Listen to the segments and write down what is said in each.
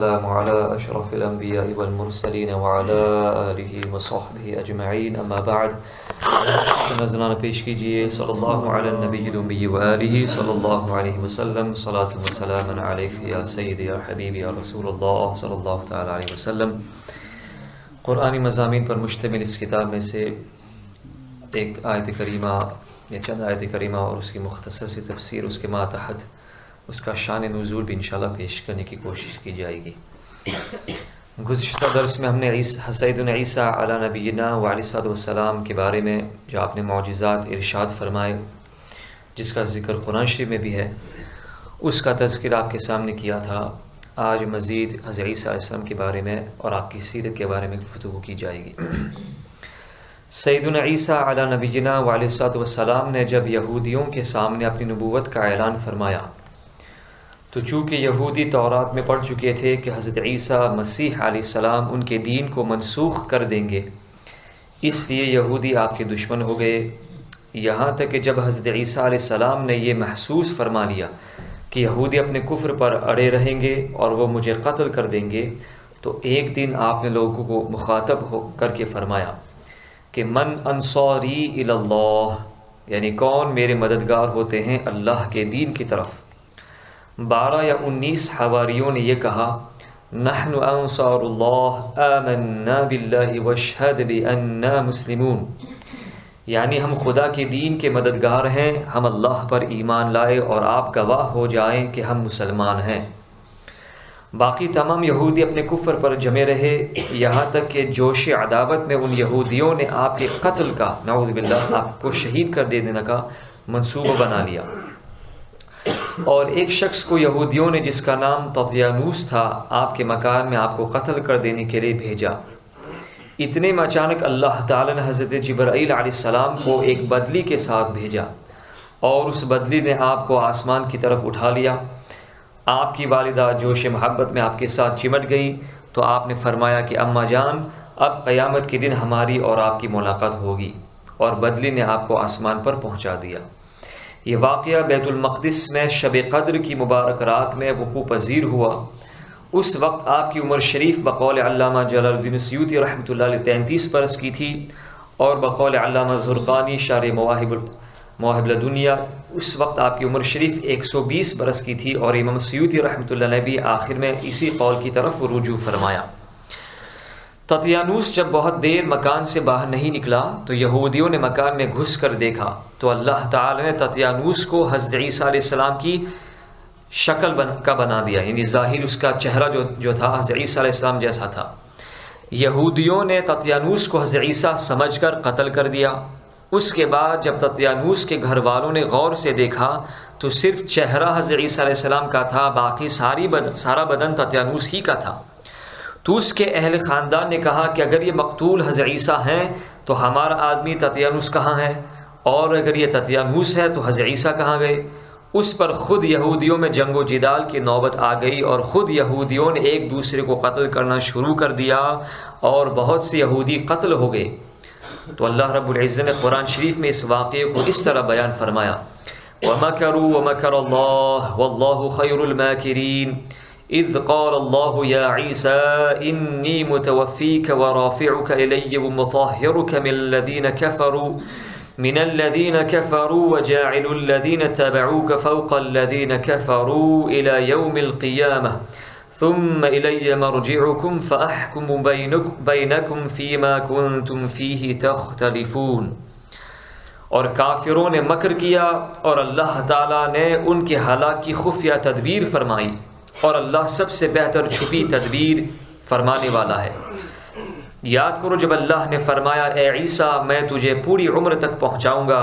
السلام على أشرف الأنبياء والمرسلين وعلى آله وصحبه أجمعين اما بعد نزلان پیش کیجئے صلی اللہ علی النبی الأمی وآلہ صلی اللہ علیہ وسلم صلاۃ و سلام علیک یا سیدی یا حبیبی یا رسول اللہ صلی اللہ تعالی علیہ وسلم۔ قرآنی مضامین پر مشتمل اس کتاب میں سے ایک آیت کریمہ یا چند آیت کریمہ اور اس کی مختصر سی تفسیر، اس کے ماتحت اس کا شان نزول بھی انشاءاللہ پیش کرنے کی کوشش کی جائے گی۔ گزشتہ درس میں ہم نے سیدنا عیسیٰ علی نبینا وعلیہ السلام کے بارے میں جو آپ نے معجزات ارشاد فرمائے، جس کا ذکر قرآن شریف میں بھی ہے، اس کا تذکرہ آپ کے سامنے کیا تھا۔ آج مزید حضرت عیسیٰ علیہ السلام کے بارے میں اور آپ کی سیرت کے بارے میں گفتگو کی جائے گی۔ سیدنا عیسیٰ علی نبینا وعلیہ السلام نے جب یہودیوں کے سامنے اپنی نبوت کا اعلان فرمایا تو چونکہ یہودی تورات میں پڑھ چکے تھے کہ حضرت عیسیٰ مسیح علیہ السلام ان کے دین کو منسوخ کر دیں گے، اس لیے یہودی آپ کے دشمن ہو گئے، یہاں تک کہ جب حضرت عیسیٰ علیہ السلام نے یہ محسوس فرما لیا کہ یہودی اپنے کفر پر اڑے رہیں گے اور وہ مجھے قتل کر دیں گے، تو ایک دن آپ نے لوگوں کو مخاطب ہو کر کے فرمایا کہ من انصاری الی اللہ، یعنی کون میرے مددگار ہوتے ہیں اللہ کے دین کی طرف۔ 12 یا 19 حواریوں نے یہ کہا نحن انصار اللہ آمنا باللہ واشہد بأننا مسلمون، یعنی ہم خدا کے دین کے مددگار ہیں، ہم اللہ پر ایمان لائے اور آپ گواہ ہو جائیں کہ ہم مسلمان ہیں۔ باقی تمام یہودی اپنے کفر پر جمے رہے، یہاں تک کہ جوش عداوت میں ان یہودیوں نے آپ کے قتل کا، نعوذ باللہ، آپ کو شہید کر دینے کا منصوبہ بنا لیا، اور ایک شخص کو یہودیوں نے جس کا نام ططیانوس تھا آپ کے مکان میں آپ کو قتل کر دینے کے لیے بھیجا۔ اتنے میں اچانک اللہ تعالی نے حضرت جبرائیل علیہ السلام کو ایک بدلی کے ساتھ بھیجا اور اس بدلی نے آپ کو آسمان کی طرف اٹھا لیا۔ آپ کی والدہ جوش محبت میں آپ کے ساتھ چمٹ گئی تو آپ نے فرمایا کہ اماں جان، اب قیامت کے دن ہماری اور آپ کی ملاقات ہوگی، اور بدلی نے آپ کو آسمان پر پہنچا دیا۔ یہ واقعہ بیت المقدس میں شب قدر کی مبارک رات میں وقوع پذیر ہوا۔ اس وقت آپ کی عمر شریف بقول علامہ جلال الدین سیوطی رحمۃ اللہ علیہ 33 برس کی تھی، اور بقول علامہ زرقانی شارح مواہب لدنیا اس وقت آپ کی عمر شریف 120 برس کی تھی، اور امام سیوطی رحمۃ اللہ علیہ بھی آخر میں اسی قول کی طرف رجوع فرمایا۔ ططیانوس جب بہت دیر مکان سے باہر نہیں نکلا تو یہودیوں نے مکان میں گھس کر دیکھا تو اللہ تعالی نے ططیانوس کو حضرت عیسیٰ علیہ السلام کی شکل کا بنا دیا، یعنی ظاہر اس کا چہرہ جو تھا حضرت عیسیٰ علیہ السلام جیسا تھا۔ یہودیوں نے ططیانوس کو حضرت عیسیٰ سمجھ کر قتل کر دیا۔ اس کے بعد جب ططیانوس کے گھر والوں نے غور سے دیکھا تو صرف چہرہ حضرت عیسیٰ علیہ السلام کا تھا، باقی سارا بدن ططیانوس ہی کا تھا۔ تو اس کے اہل خاندان نے کہا کہ اگر یہ مقتول حضرت عیسیٰ ہیں تو ہمارا آدمی ططیانوس کہاں ہے، اور اگر یہ ططیانوس ہے تو حضرت عیسیٰ کہاں گئے۔ اس پر خود یہودیوں میں جنگ و جدال کی نوبت آ گئی، اور خود یہودیوں نے ایک دوسرے کو قتل کرنا شروع کر دیا، اور بہت سے یہودی قتل ہو گئے۔ تو اللہ رب العزت نے قرآن شریف میں اس واقعے کو اس طرح بیان فرمایا وَمَكَرُوا وَمَكَرَ اللَّهُ وَاللَّهُ خَيْرُ الْمَاكِرِينَ اذ قال الله يا عيسى إني متوفيك ورافعك إلي ومطهرك من الذين كفروا وجاعل الذين اتبعوك فوق الذين كفروا إلى يوم القيامة ثم إلي مرجعكم فأحكم بينكم فيما كنتم فيه تختلفون۔ اور کافروں نے مکر کیا اور اللہ تعالیٰ نے ان کے ہلاک کی خفیہ تدبیر فرمائی، اور اللہ سب سے بہتر چھپی تدبیر فرمانے والا ہے۔ یاد کرو جب اللہ نے فرمایا اے عیسیٰ میں تجھے پوری عمر تک پہنچاؤں گا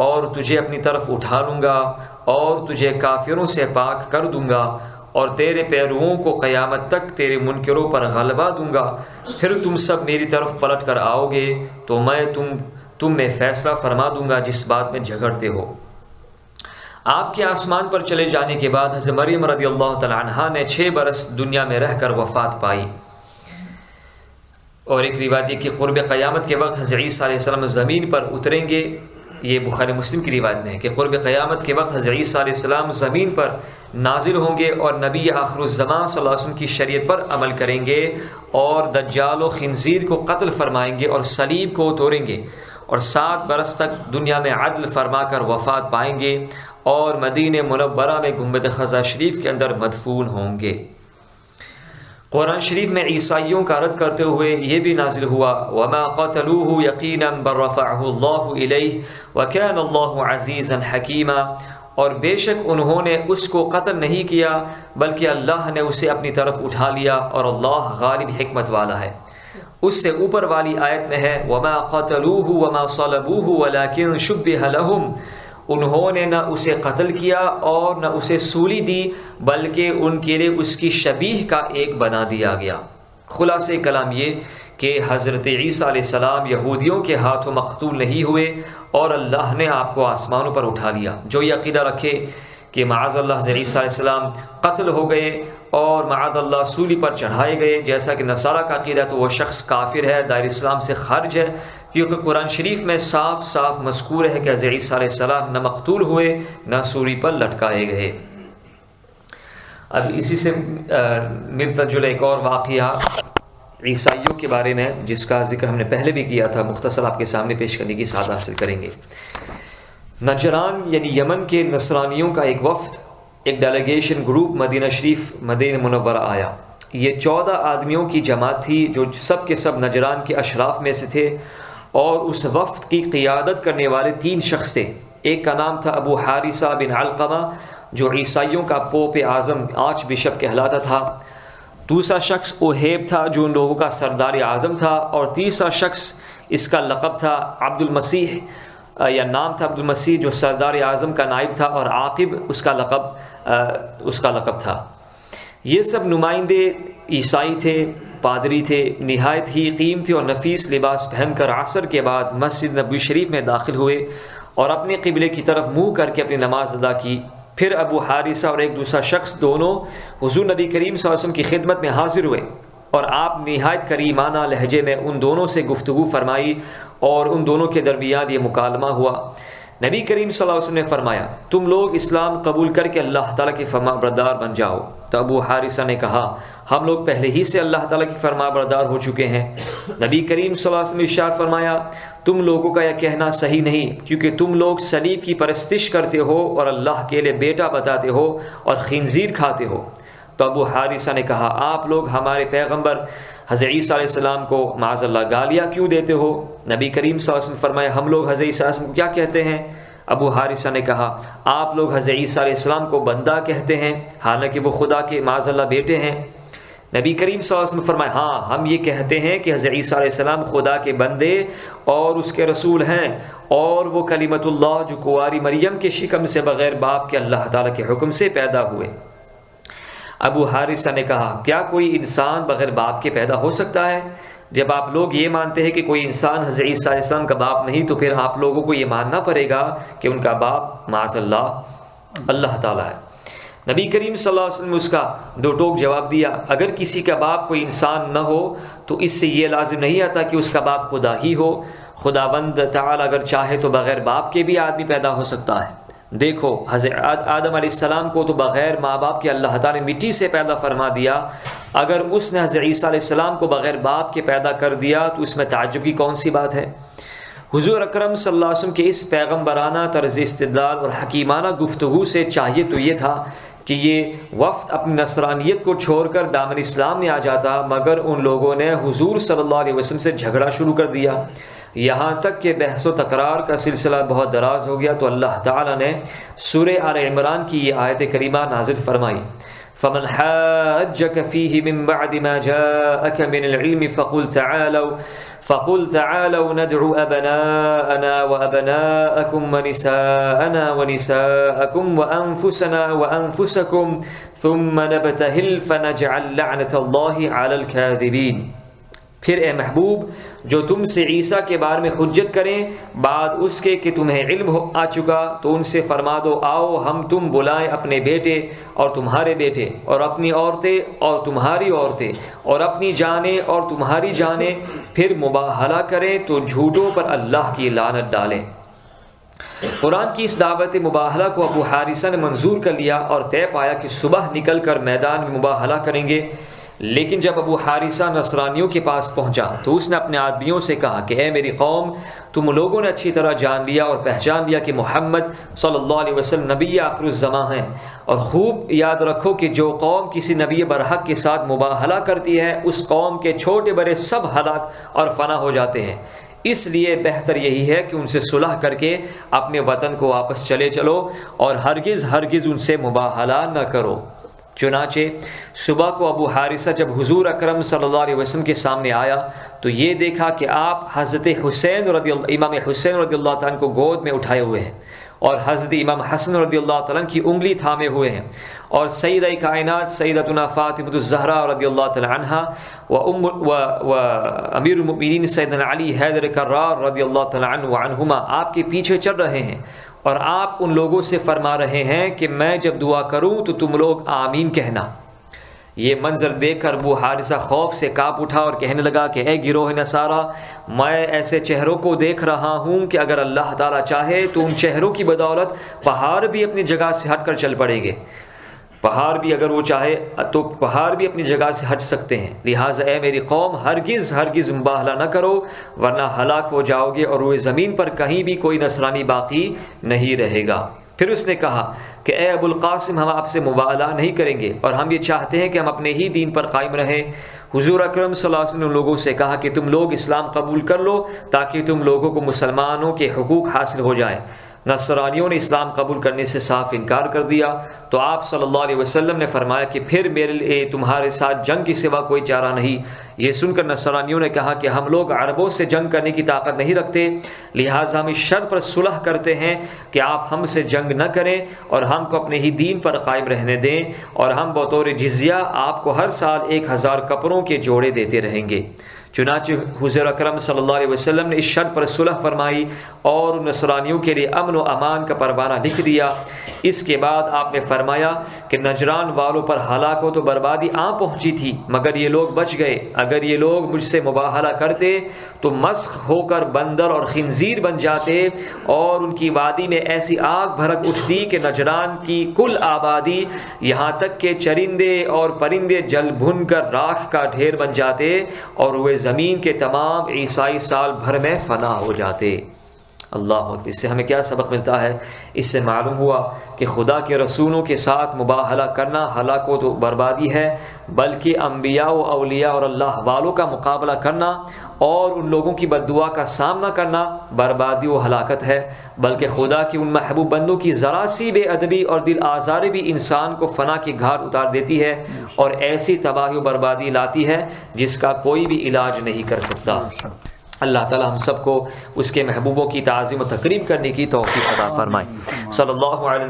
اور تجھے اپنی طرف اٹھا لوں گا اور تجھے کافروں سے پاک کر دوں گا، اور تیرے پیرووں کو قیامت تک تیرے منکروں پر غلبہ دوں گا، پھر تم سب میری طرف پلٹ کر آؤ گے تو میں تم میں فیصلہ فرما دوں گا جس بات میں جھگڑتے ہو۔ آپ کے آسمان پر چلے جانے کے بعد حضرت مریم رضی اللہ تعالی عنہا نے 6 برس دنیا میں رہ کر وفات پائی، اور ایک روایت یہ کہ قرب قیامت کے وقت حضرت عیسیٰ علیہ السلام زمین پر اتریں گے یہ بخاری مسلم کی روایت میں ہے کہ قرب قیامت کے وقت حضرت عیسیٰ علیہ السلام زمین پر نازل ہوں گے اور نبی آخر الزمان صلی اللہ علیہ وسلم کی شریعت پر عمل کریں گے اور دجال و خنزیر کو قتل فرمائیں گے اور صلیب کو توڑیں گے اور 7 برس تک دنیا میں عدل فرما کر وفات پائیں گے اور مدینہ منورہ میں گنبد خضرا شریف کے اندر مدفون ہوں گے۔ قرآن شریف میں عیسائیوں کا رد کرتے ہوئے یہ بھی نازل ہوا وَمَا قَتَلُوهُ يَقِينًا بَلْ رَفَعَهُ اللَّهُ إِلَيْهِ وَكَانَ اللَّهُ عَزِيزًا حَكِيمًا، اور بے شک انہوں نے اس کو قتل نہیں کیا بلکہ اللہ نے اسے اپنی طرف اٹھا لیا اور اللہ غالب حکمت والا ہے۔ اس سے اوپر والی آیت میں ہے وَمَا قَتَلُوهُ وَمَا صَلَبُوهُ وَلَكِنْ شُبِّهَ لَهُمْ، انہوں نے نہ اسے قتل کیا اور نہ اسے سولی دی بلکہ ان کے لیے اس کی شبیہ کا ایک بنا دیا گیا۔ خلاصہ کلام یہ کہ حضرت عیسیٰ علیہ السلام یہودیوں کے ہاتھوں مقتول نہیں ہوئے اور اللہ نے آپ کو آسمانوں پر اٹھا لیا۔ جو یہ عقیدہ رکھے کہ معاذ اللہ حضرت عیسیٰ علیہ السلام قتل ہو گئے اور معاذ اللہ سولی پر چڑھائے گئے جیسا کہ نصارہ کا عقیدہ، تو وہ شخص کافر ہے، دائرہ اسلام سے خارج ہے، کیونکہ قرآن شریف میں صاف صاف مذکور ہے کہ حضرت عیسیٰ علیہ السلام نہ مقتول ہوئے نہ سولی پر لٹکائے گئے۔ اب اسی سے ملتا جلا ایک اور واقعہ عیسائیوں کے بارے میں جس کا ذکر ہم نے پہلے بھی کیا تھا، مختصر آپ کے سامنے پیش کرنے کی سعادت حاصل کریں گے۔ نجران یعنی یمن کے نصرانیوں کا ایک وفد، ایک ڈیلیگیشن گروپ مدینہ شریف مدینہ منورہ آیا۔ یہ 14 آدمیوں کی جماعت تھی جو سب کے سب نجران کے اشراف میں سے تھے، اور اس وفد کی قیادت کرنے والے 3 شخص تھے۔ ایک کا نام تھا ابو حارثہ بن علقمہ جو عیسائیوں کا پوپ اعظم آرچ بشپ کہلاتا تھا، دوسرا شخص اوہیب تھا جو ان لوگوں کا سردار اعظم تھا، اور تیسرا شخص اس کا لقب تھا عبد المسیح یا نام تھا عبد المسیح جو سردار اعظم کا نائب تھا، اور عاقب اس کا لقب تھا۔ یہ سب نمائندے عیسائی تھے، پادری تھے، نہایت ہی قیمتی اور نفیس لباس پہن کر عصر کے بعد مسجد نبوی شریف میں داخل ہوئے اور اپنے قبلے کی طرف منہ کر کے اپنی نماز ادا کی۔ پھر ابو حارثہ اور ایک دوسرا شخص دونوں حضور نبی کریم صلی اللہ علیہ وسلم کی خدمت میں حاضر ہوئے، اور آپ نہایت کریمانہ لہجے میں ان دونوں سے گفتگو فرمائی اور ان دونوں کے درمیان یہ مکالمہ ہوا۔ نبی کریم صلی اللہ علیہ وسلم نے فرمایا تم لوگ اسلام قبول کر کے اللہ تعالیٰ کے فرما بردار بن جاؤ۔ تو ابو حارثہ نے کہا ہم لوگ پہلے ہی سے اللہ تعالیٰ کی فرما بردار ہو چکے ہیں۔ نبی کریم صلی اللہ علیہ وسلم نے ارشاد فرمایا تم لوگوں کا یہ کہنا صحیح نہیں، کیونکہ تم لوگ صلیب کی پرستش کرتے ہو اور اللہ کے لیے بیٹا بتاتے ہو اور خنزیر کھاتے ہو۔ تو ابو حارثہ نے کہا آپ لوگ ہمارے پیغمبر حضرت عیسیٰ علیہ السلام کو معاذ اللہ گالیاں کیوں دیتے ہو؟ نبی کریم صلی اللہ علیہ وسلم نے فرمایا ہم لوگ حضرت عیسیٰ علیہ السلام کو کیا کہتے ہیں؟ ابو حارثہ نے کہا آپ لوگ حضرت عیسیٰ علیہ السلام کو بندہ کہتے ہیں حالانکہ وہ خدا کے معاذ اللہ بیٹے ہیں۔ نبی کریم صلی اللہ علیہ وسلم نے فرمایا ہاں ہم یہ کہتے ہیں کہ حضرت عیسیٰ علیہ السلام خدا کے بندے اور اس کے رسول ہیں، اور وہ کلمت اللہ جو کنواری مریم کے شکم سے بغیر باپ کے اللہ تعالیٰ کے حکم سے پیدا ہوئے۔ ابو حارثہ نے کہا کیا کوئی انسان بغیر باپ کے پیدا ہو سکتا ہے؟ جب آپ لوگ یہ مانتے ہیں کہ کوئی انسان حضرت عیسیٰ علیہ السلام کا باپ نہیں، تو پھر آپ لوگوں کو یہ ماننا پڑے گا کہ ان کا باپ معاذ اللہ تعالیٰ ہے۔ نبی کریم صلی اللہ علیہ وسلم نے اس کا دو ٹوک جواب دیا اگر کسی کا باپ کوئی انسان نہ ہو تو اس سے یہ لازم نہیں آتا کہ اس کا باپ خدا ہی ہو۔ خداوند تعالیٰ اگر چاہے تو بغیر باپ کے بھی آدمی پیدا ہو سکتا ہے۔ دیکھو حضرت آدم علیہ السلام کو تو بغیر ماں باپ کے اللہ تعالیٰ نے مٹی سے پیدا فرما دیا، اگر اس نے حضرت عیسیٰ علیہ السلام کو بغیر باپ کے پیدا کر دیا تو اس میں تعجب کی کون سی بات ہے؟ حضور اکرم صلی اللہ علیہ وسلم کے اس پیغمبرانہ طرز استدلال اور حکیمانہ گفتگو سے چاہیے تو یہ تھا کہ یہ وفد اپنی نصرانیت کو چھوڑ کر دامن اسلام میں آ جاتا، مگر ان لوگوں نے حضور صلی اللہ علیہ وسلم سے جھگڑا شروع کر دیا، یہاں تک کہ بحث و تکرار کا سلسلہ بہت دراز ہو گیا۔ تو اللہ تعالیٰ نے سورہ آل عمران کی یہ آیت کریمہ نازل فرمائی فَمَنْ حَاجَّكَ فِيهِ مِن بَعْدِ مَا جَاءَكَ مِنَ الْعِلْمِ فَقُلْ تَعَالَوْا نَدْعُ أَبْنَاءَنَا وَأَبْنَاءَكُمْ وَنِسَاءَنَا وَنِسَاءَكُمْ وَأَنفُسَنَا وَأَنفُسَكُمْ ثُمَّ نَبْتَهِلْ فَنَجْعَلْ لَعْنَةَ اللَّهِ عَلَى الْكَاذِبِينَ۔ پھر اے محبوب جو تم سے عیسیٰ کے بارے میں حجت کریں بعد اس کے کہ تمہیں علم آ چکا تو ان سے فرما دو آؤ ہم تم بلائیں اپنے بیٹے اور تمہارے بیٹے اور اپنی عورتیں اور تمہاری عورتیں اور اپنی جانیں اور تمہاری جانیں، پھر مباہلہ کریں تو جھوٹوں پر اللہ کی لعنت ڈالیں۔ قرآن کی اس دعوت مباہلہ کو ابو حارثہ نے منظور کر لیا اور طے پایا کہ صبح نکل کر میدان میں مباہلہ کریں گے۔ لیکن جب ابو حارثہ نصرانیوں کے پاس پہنچا تو اس نے اپنے آدمیوں سے کہا کہ اے میری قوم، تم لوگوں نے اچھی طرح جان لیا اور پہچان لیا کہ محمد صلی اللہ علیہ وسلم نبی آخر الزماں ہیں، اور خوب یاد رکھو کہ جو قوم کسی نبی برحق کے ساتھ مباہلہ کرتی ہے اس قوم کے چھوٹے بڑے سب ہلاک اور فنا ہو جاتے ہیں۔ اس لیے بہتر یہی ہے کہ ان سے صلح کر کے اپنے وطن کو واپس چلو اور ہرگز ان سے مباہلہ نہ کرو۔ چنانچہ صبح کو ابو حارثہ جب حضور اکرم صلی اللہ علیہ وسلم کے سامنے آیا تو یہ دیکھا کہ آپ حضرت امام حسین رضی اللہ تعالیٰ کو گود میں اٹھائے ہوئے ہیں اور حضرت امام حسن رضی اللہ تعالیٰ کی انگلی تھامے ہوئے ہیں، اور سیدہ کائنات سیدتنا فاطمہ الزہرا رضی اللہ تعالیٰ عنہا و امیر المؤمنین سیدنا علی حیدر کرار رضی اللہ تعالیٰ عنہ وعنہما آپ کے پیچھے چل رہے ہیں، اور آپ ان لوگوں سے فرما رہے ہیں کہ میں جب دعا کروں تو تم لوگ آمین کہنا۔ یہ منظر دیکھ کر ابو حارثہ خوف سے کانپ اٹھا اور کہنے لگا کہ اے گروہ نصارہ، میں ایسے چہروں کو دیکھ رہا ہوں کہ اگر اللہ تعالیٰ چاہے تو ان چہروں کی بدولت پہاڑ بھی اپنی جگہ سے ہٹ کر چل پڑیں گے، پہاڑ بھی اگر وہ چاہے تو پہاڑ بھی اپنی جگہ سے ہٹ سکتے ہیں، لہٰذا اے میری قوم ہرگز مباہلہ نہ کرو ورنہ ہلاک ہو جاؤ گے اور روئے زمین پر کہیں بھی کوئی نصرانی باقی نہیں رہے گا۔ پھر اس نے کہا کہ اے ابو القاسم، ہم آپ سے مباہلہ نہیں کریں گے اور ہم یہ چاہتے ہیں کہ ہم اپنے ہی دین پر قائم رہیں۔ حضور اکرم صلی اللہ علیہ وسلم نے لوگوں سے کہا کہ تم لوگ اسلام قبول کر لو تاکہ تم لوگوں کو مسلمانوں کے حقوق حاصل ہو جائیں۔ نصرانیوں نے اسلام قبول کرنے سے صاف انکار کر دیا تو آپ صلی اللہ علیہ وسلم نے فرمایا کہ پھر میرے لیے تمہارے ساتھ جنگ کے سوا کوئی چارہ نہیں۔ یہ سن کر نصرانیوں نے کہا کہ ہم لوگ عربوں سے جنگ کرنے کی طاقت نہیں رکھتے، لہٰذا ہم اس شرط پر صلح کرتے ہیں کہ آپ ہم سے جنگ نہ کریں اور ہم کو اپنے ہی دین پر قائم رہنے دیں، اور ہم بطور جزیہ آپ کو ہر سال 1000 کپڑوں کے جوڑے دیتے رہیں گے۔ چنانچہ حضور اکرم صلی اللہ علیہ وسلم نے اس شرط پر صلح فرمائی اور نصرانیوں کے لیے امن و امان کا پروانہ لکھ دیا۔ اس کے بعد آپ نے فرمایا کہ نجران والوں پر ہلاک و تو بربادی آ پہنچی تھی، مگر یہ لوگ بچ گئے۔ اگر یہ لوگ مجھ سے مباہلہ کرتے تو مسخ ہو کر بندر اور خنزیر بن جاتے، اور ان کی وادی میں ایسی آگ بھڑک اٹھتی کہ نجران کی کل آبادی یہاں تک کہ چرندے اور پرندے جل بھن کر راکھ کا ڈھیر بن جاتے، اور وہ زمین کے تمام عیسائی سال بھر میں فنا ہو جاتے۔ اللہ اکبر۔ اس سے ہمیں کیا سبق ملتا ہے؟ اس سے معلوم ہوا کہ خدا کے رسولوں کے ساتھ مباہلہ کرنا ہلاکت و بربادی ہے، بلکہ انبیاء و اولیاء اور اللہ والوں کا مقابلہ کرنا اور ان لوگوں کی بد دعا کا سامنا کرنا بربادی و ہلاکت ہے، بلکہ خدا کی ان محبوب بندوں کی ذرا سی بے ادبی اور دل آزاری بھی انسان کو فنا کی گھاٹ اتار دیتی ہے اور ایسی تباہی و بربادی لاتی ہے جس کا کوئی بھی علاج نہیں کر سکتا۔ اللہ تعالی ہم سب کو اس کے محبوبوں کی تعظیم و تکریم کرنے کی توفیق عطا فرمائے۔ صلی اللہ علیہ